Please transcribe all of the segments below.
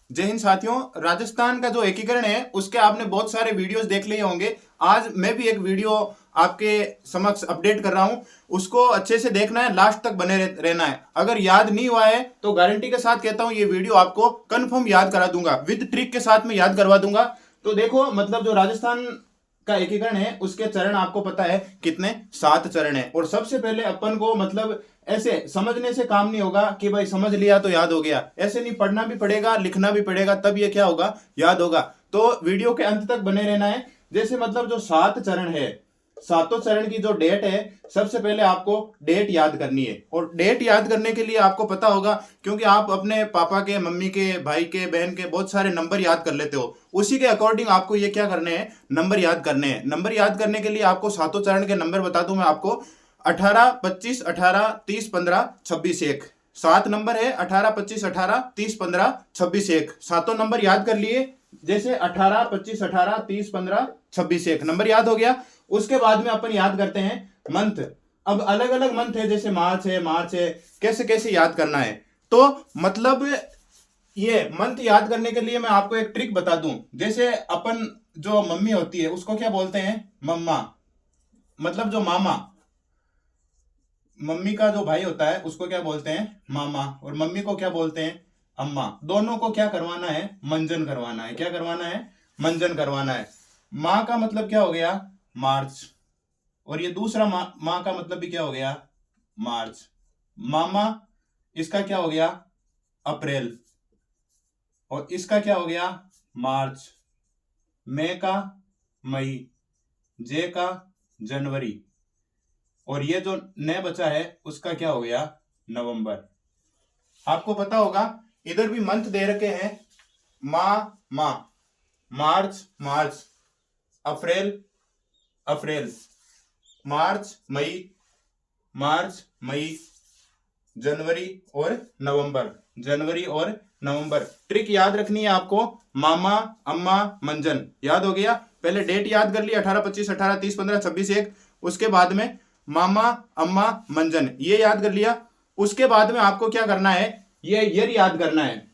जय हिंद साथियों। राजस्थान का जो एकीकरण है उसके आपने बहुत सारे वीडियोस देख लिए होंगे। आज मैं भी एक वीडियो आपके समक्ष अपडेट कर रहा हूं, उसको अच्छे से देखना है, लास्ट तक बने रहना है। अगर याद नहीं हुआ है तो गारंटी के साथ कहता हूं ये वीडियो आपको कंफर्म याद करा दूंगा, विद ट्रिक के साथ में याद करवा दूंगा। तो देखो, मतलब जो राजस्थान का एकीकरण है उसके चरण आपको पता है कितने, 7 चरण है। और सबसे पहले अपन को मतलब ऐसे समझने से काम नहीं होगा कि भाई समझ लिया तो याद हो गया, ऐसे नहीं, पढ़ना भी पड़ेगा, लिखना भी पड़ेगा, तब ये क्या होगा, याद होगा। तो वीडियो के अंत तक बने रहना है। जैसे मतलब जो 7 चरण है, सातों चरण की जो डेट है, सबसे पहले आपको डेट याद करनी है। और डेट याद करने के लिए आपको पता होगा, क्योंकि आप अपने पापा के, मम्मी के, भाई के, बहन के बहुत सारे नंबर याद कर लेते हो, उसी के अकॉर्डिंग आपको ये क्या करने हैं, नंबर याद करने हैं। नंबर याद करने के लिए आपको सातों चरण के नंबर बता दूं मैं आपको। 18, 25, 18, 30, 15, 26, 1। 7 नंबर है, 18, 25, 18, 30, 15, 26, 1। सातों नंबर याद कर लिए। जैसे 18, 25, 18, 30, 15, 26, 1 नंबर याद हो गया। उसके बाद में अपन याद करते हैं मंथ। अब अलग अलग मंथ है, जैसे मार्च है, कैसे कैसे याद करना है। तो मतलब ये मंथ याद करने के लिए मैं आपको एक ट्रिक बता दूं। जैसे अपन, जो मम्मी होती है उसको क्या बोलते हैं, मम्मा। मतलब जो मामा, मम्मी का जो भाई होता है उसको क्या बोलते हैं, मामा। और मम्मी को क्या बोलते हैं, अम्मा। दोनों को क्या करवाना है, मंजन करवाना है। क्या करवाना है, मंजन करवाना है। माँ का मतलब क्या हो गया, मार्च। और ये दूसरा माँ का मतलब भी क्या हो गया, मार्च। मामा, इसका क्या हो गया, अप्रैल। और इसका क्या हो गया, मार्च। मई का मई, जे का जनवरी। और ये जो नया बचा है उसका क्या हो गया, नवंबर। आपको पता होगा इधर भी मंथ दे रखे हैं, माँ, मार्च मार्च, अप्रैल अप्रैल, मार्च मई, मार्च मई, जनवरी और नवंबर, जनवरी और नवंबर। ट्रिक याद रखनी है आपको, मामा, अम्मा, मंजन। याद हो गया। पहले डेट याद कर ली, 18, 25, 18, 30, 15, 26, 1। उसके बाद में मामा, अम्मा, मंजन, ये याद कर लिया। उसके बाद में आपको क्या करना है, ये ईयर याद करना है।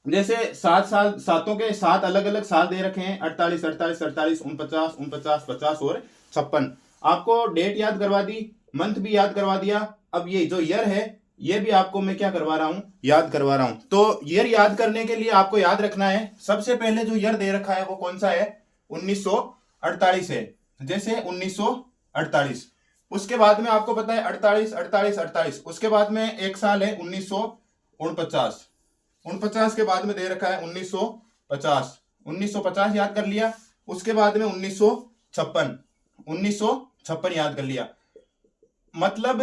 जैसे 7 साल, सातों के 7 अलग अलग साल दे रखे हैं, 48, 48, 48, 49, 49, 50 और 56। आपको डेट याद करवा दी, मंथ भी याद करवा दिया। अब ये जो ईयर है, ये भी आपको मैं क्या करवा रहा हूं, याद करवा रहा हूं। तो ईयर याद करने के लिए आपको याद रखना है, सबसे पहले जो ईयर दे रखा है वो कौन सा है, 1948 है। जैसे 1948। उसके बाद में आपको पता है 48, 48, 48। उसके बाद में एक साल है 1949। 49 के बाद में दे रखा है 1950। 1950 याद कर लिया। उसके बाद में 1956, 1956 याद कर लिया। मतलब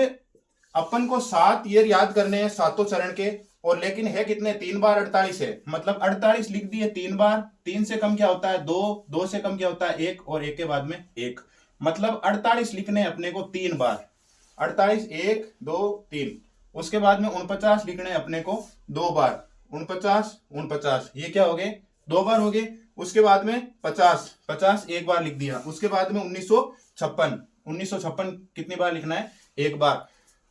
अपन को 7 ईयर याद करने हैं, सातों चरण के। और लेकिन है कितने, 3 बार 48 है। मतलब 48 लिख दिए 3 बार। 3 से कम क्या होता है, 2। 2 से कम क्या होता है, 1। और 1 के बाद में 1। मतलब 48 लिखने हैं अपने को 3 बार। 48, 1, 2, 3। उसके बाद में 49 लिखने हैं अपने को 2 बार। 49, 49, ये क्या हो गए, 2 बार हो गए। उसके बाद में 50, 50 एक बार लिख दिया। उसके बाद में 1956, 1956 कितनी बार लिखना है, 1 बार।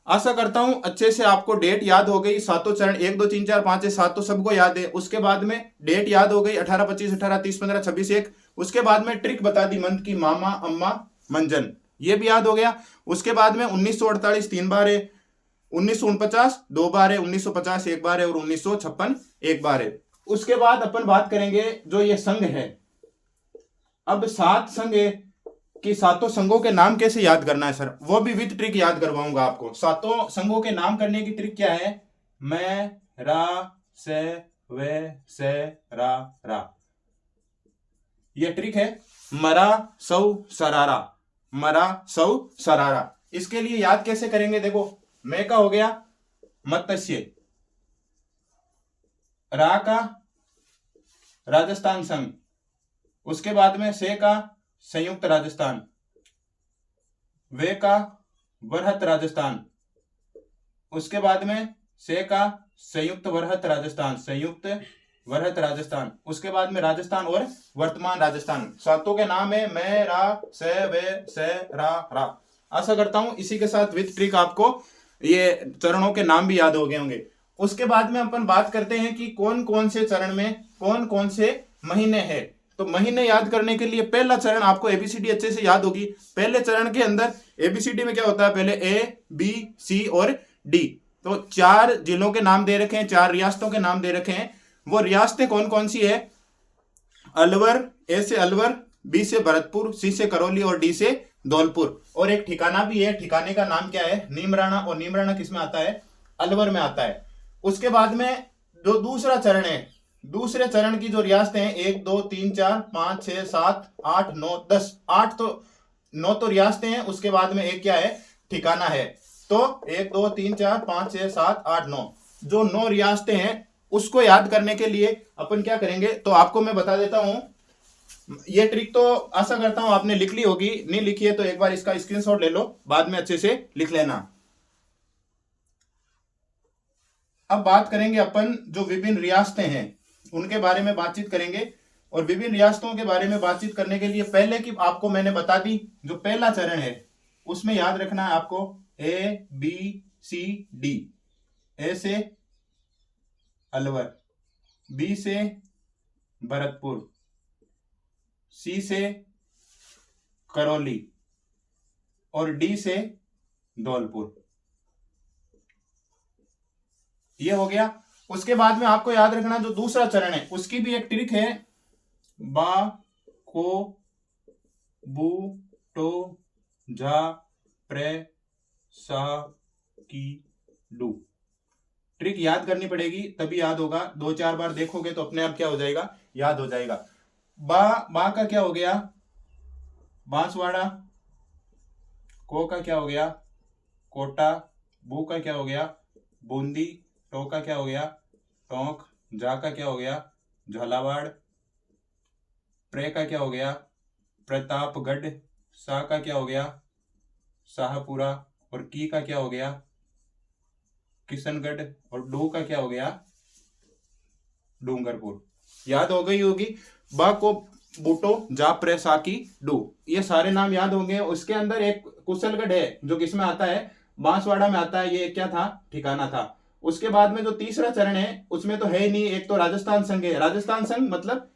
आशा करता हूं अच्छे से आपको डेट याद हो गई। सातों चरण 1, 2, 3, 4, 5, 7 तो सबको याद है। उसके बाद में डेट याद हो गई, 18, 25, 18, 30, 15, 26, 1। उसके बाद में ट्रिक बता दी मंथ की, मामा, अम्मा, मंजन, ये भी याद हो गया। उसके बाद में 1948 3 बार है, 1949 2 बार है, 1950 1 बार है, और 1956 1 बार है। उसके बाद अपन बात करेंगे जो ये संघ है। अब 7 संघ है कि सातों संघों के नाम कैसे याद करना है सर, वो भी विद ट्रिक याद करवाऊंगा आपको। सातों संघों के नाम करने की ट्रिक क्या है, मैं, रा, से, वे, से, रा। ये ट्रिक है, मरा, सौ, सरारा, मरा, सौ, सरारा। इसके लिए याद कैसे करेंगे, देखो, मैं का हो गया मत्स्य, रा का राजस्थान संघ, उसके बाद में से का संयुक्त राजस्थान, वे का वरहत राजस्थान, उसके बाद में से का संयुक्त वरहत राजस्थान, संयुक्त वरहत राजस्थान। उसके बाद में राजस्थान और वर्तमान राजस्थान। सातों के नाम है मैं, रा, से, वे, से, रा। आशा करता हूं इसी के साथ विथ ट्रिक आपको ये चरणों के नाम भी याद हो गए होंगे। उसके बाद में अपन बात करते हैं कि कौन कौन से चरण में कौन कौन से महीने हैं। तो महीने याद करने के लिए पहला चरण आपको एबीसीडी अच्छे से याद होगी। पहले चरण के अंदर एबीसीडी में क्या होता है, पहले ए बी सी और डी। तो 4 जिलों के नाम दे रखे हैं, 4 रियासतों के नाम दे रखे हैं। वो रियासतें कौन कौन सी है, अलवर, ए से अलवर, बी से भरतपुर, सी से करौली और डी से धौलपुर। और एक ठिकाना भी है, ठिकाने का नाम क्या है, नीमराणा। और नीमराणा किस में आता है, अलवर में आता है। उसके बाद में जो दूसरा चरण है, दूसरे चरण की जो रियासतें हैं 1 2 3 4 5 6 7 8 9 10, 9 तो रियासतें हैं। उसके बाद में एक क्या है, ठिकाना है। तो 1 2 3 4 5 6 7 8 9, जो 9 रियासतें हैं उसको याद करने के लिए अपन क्या करेंगे, तो आपको मैं बता देता हूं। ये ट्रिक तो आशा करता हूं आपने लिख ली होगी, नहीं लिखी है तो एक बार इसका स्क्रीनशॉट ले लो, बाद में अच्छे से लिख लेना। अब बात करेंगे अपन जो विभिन्न रियासतें हैं उनके बारे में बातचीत करेंगे। और विभिन्न रियासतों के बारे में बातचीत करने के लिए पहले की आपको मैंने बता दी, जो पहला चरण है उसमें याद रखना है आपको ए बी सी डी। ए से अलवर, बी से भरतपुर, सी से करौली और डी से धौलपुर। ये हो गया। उसके बाद में आपको याद रखना जो दूसरा चरण है उसकी भी एक ट्रिक है, बा को बू टो जा प्रे सा की डू। ट्रिक याद करनी पड़ेगी तभी याद होगा, 2-4 बार देखोगे तो अपने आप क्या हो जाएगा, याद हो जाएगा। बा का क्या हो गया, बांसवाड़ा। को का क्या हो गया, कोटा। बू का क्या हो गया, बूंदी। टो का क्या हो गया, टोंक। जा का क्या हो गया, झालावाड़। प्रे का क्या हो गया, प्रतापगढ़। सा का क्या हो गया, शाहपुरा। और की का क्या हो गया, किशनगढ़। और डू का क्या हो गया, डूंगरपुर। याद हो गई होगी। बा को बूटो जा प्रे सा की डू, ये सारे नाम याद होंगे। उसके अंदर एक कुशलगढ़ है जो किसमें आता है, बांसवाड़ा में आता है। ये क्या था, ठिकाना था। उसके बाद में जो तीसरा चरण है उसमें तो है ही नहीं, एक तो राजस्थान संघ है। राजस्थान संघ मतलब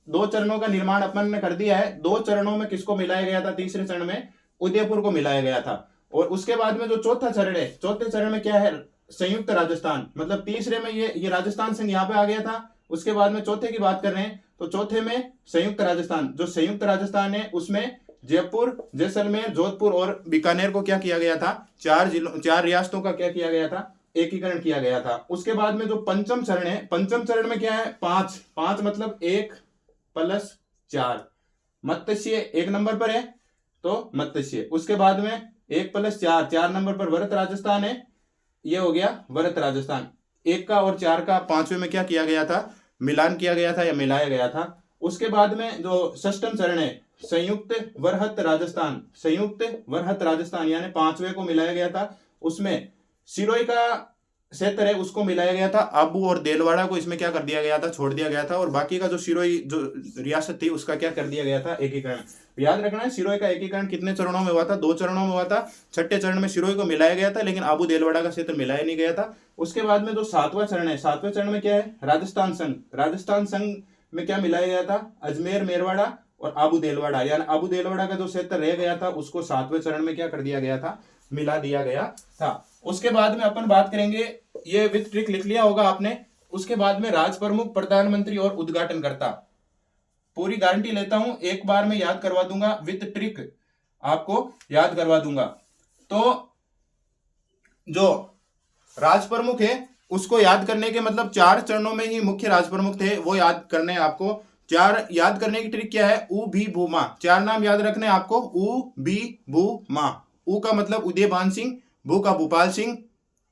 2 चरणों का निर्माण अपन ने कर दिया है। 2 चरणों में किसको मिलाया गया था, तीसरे चरण में उदयपुर को मिलाया गया था। और उसके बाद में जो चौथा चरण है, चौथे चरण में क्या है, संयुक्त राजस्थान। मतलब तीसरे में ये राजस्थान संघ यहाँ पे आ गया था। उसके बाद में चौथे की बात कर रहे हैं तो चौथे में संयुक्त राजस्थान। जो संयुक्त राजस्थान है उसमें जयपुर, जैसलमेर, जोधपुर और बीकानेर को क्या किया गया था, 4 रियासतों का क्या किया गया था, एकीकरण किया गया था। उसके बाद में जो पंचम चरण है, पंचम चरण में क्या है, 5 मतलब 1 + 4। मत्स्य 1 नंबर पर है तो मत्स्य। उसके बाद में 1 + 4, 4 नंबर पर वरत राजस्थान है। ये हो गया वरत राजस्थान। 1 का और 4 का 5वें में क्या किया गया था, मिलान किया गया था या मिलाया गया था। उसके बाद में जो षष्ठम चरण है, संयुक्त वरहत राजस्थान। संयुक्त वरहत राजस्थान यानी 5वें को मिलाया गया था। उसमें सिरोही का क्षेत्र है उसको मिलाया गया था। आबू और देलवाड़ा को इसमें क्या कर दिया गया था, छोड़ दिया गया था। और बाकी का जो सिरोही जो रियासत थी उसका क्या कर दिया गया था, एकीकरण। याद रखना है सिरोही का एकीकरण कितने चरणों में हुआ था, 2 चरणों में हुआ था। छठे चरण में सिरोही को मिलाया गया था लेकिन आबू देलवाड़ा का क्षेत्र मिलाया नहीं गया था। उसके बाद में जो 7वां चरण है, 7वें चरण में क्या है, राजस्थान संघ। राजस्थान संघ में क्या मिलाया गया था, अजमेर, मेरवाड़ा और आबू देलवाड़ा। यानी आबू देलवाड़ा का जो क्षेत्र रह गया था उसको 7वें चरण में क्या कर दिया गया था, मिला दिया गया था। उसके बाद में अपन बात करेंगे, ये विथ ट्रिक लिख लिया होगा आपने। उसके बाद में राज प्रमुख, प्रधानमंत्री और उद्घाटनकर्ता। पूरी गारंटी लेता हूं एक बार में याद करवा दूंगा, विथ ट्रिक आपको याद करवा दूंगा। तो जो राज प्रमुख है उसको याद करने के मतलब 4 चरणों में ही मुख्य राज प्रमुख थे, वो याद करने आपको। 4 याद करने की ट्रिक क्या है, उ भी भू मा। 4 नाम याद रखने आपको, उ बी भू मा। उ का मतलब उदयभान सिंह, भू का भूपाल सिंह,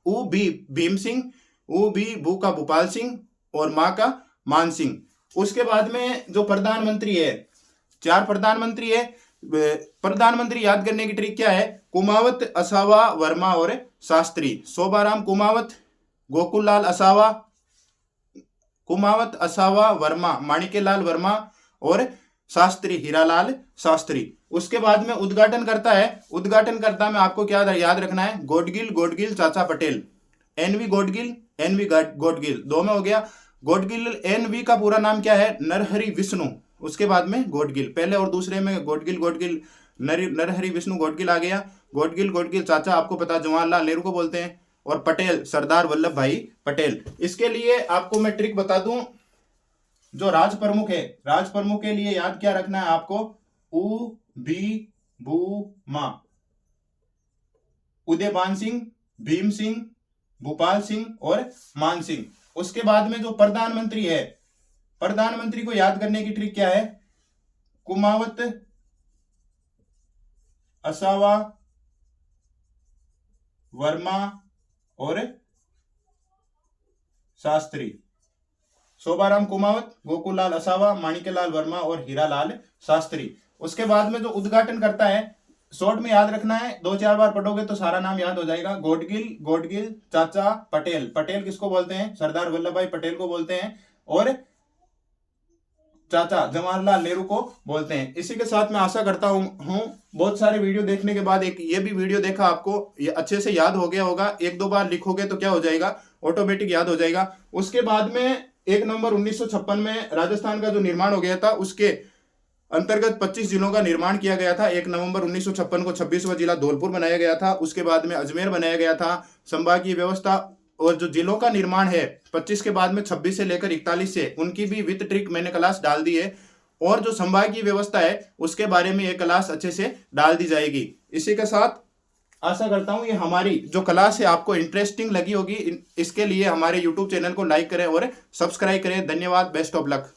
उ भी भीम सिंह, उ भी भू का भूपाल सिंह और मां का मान सिंह। उसके बाद में जो प्रधानमंत्री है, 4 प्रधानमंत्री है। प्रधानमंत्री याद करने की ट्रिक क्या है, कुमावत, असावा, वर्मा और शास्त्री। शोभाराम कुमावत, गोकुललाल असावा, कुमावत, असावा, वर्मा, माणिक्यलाल वर्मा और शास्त्री, हीरालाल शास्त्री। उसके बाद में उद्घाटन करता है। उद्घाटन करता में आपको क्या याद रखना है, गोडगिल, गोडगिल चाचा पटेल। N V Gadgil, N V. गॉडगिल, 2 में हो गया। गॉडगिल एन.वी. का पूरा नाम क्या है? नरहरि विष्णु, उसके बाद में गॉडगिल, पहले और दूसरे में गॉडगिल नरहरि विष्णु गॉडगिल आ गया। गॉडगिल चाचा आपको पता जवाहरलाल नेहरू को बोलते हैं, और पटेल सरदार वल्लभ भाई पटेल। इसके लिए आपको मैं ट्रिक बता दूं, जो राज प्रमुख है, राज प्रमुख के लिए याद क्या रखना है आपको? उ बी बू मा, उदयभान सिंह, भीम सिंह, भूपाल सिंह और मान सिंह। उसके बाद में जो प्रधानमंत्री है, प्रधानमंत्री को याद करने की ट्रिक क्या है? कुमावत, असावा, वर्मा और शास्त्री। शोभाराम कुमावत, गोकुललाल असावा, माणिक्यलाल वर्मा और हीरालाल शास्त्री। उसके बाद में जो उद्घाटन करता है, शॉर्ट में याद रखना है, 2-4 बार पढ़ोगे तो सारा नाम याद हो जाएगा। गॉडगिल चाचा पटेल, पटेल किसको बोलते हैं? सरदार वल्लभ भाई पटेल को बोलते हैं, और चाचा जवाहरलाल नेहरू को बोलते हैं। इसी के साथ मैं आशा करता हूँ बहुत सारे वीडियो देखने के बाद एक ये भी वीडियो देखा, आपको ये अच्छे से याद हो गया होगा। 1-2 बार लिखोगे तो क्या हो जाएगा? ऑटोमेटिक याद हो जाएगा। उसके बाद में 1 नवंबर 1956 में राजस्थान का जो निर्माण हो गया था, उसके अंतर्गत 25 जिलों का निर्माण किया गया था। 1 नवंबर 1956 को 26वां जिला धौलपुर बनाया गया था। उसके बाद में अजमेर बनाया गया था। संभागीय व्यवस्था और जो जिलों का निर्माण है 25 के बाद में 26 से लेकर 41 से, उनकी भी विद ट्रिक मैंने क्लास डाल दी है, और जो संभागीय व्यवस्था है उसके बारे में ये क्लास अच्छे से डाल दी जाएगी। इसी के साथ आशा करता हूं ये हमारी जो क्लास है आपको इंटरेस्टिंग लगी होगी। इसके लिए हमारे YouTube चैनल को लाइक करें और सब्सक्राइब करें। धन्यवाद, बेस्ट ऑफ लक।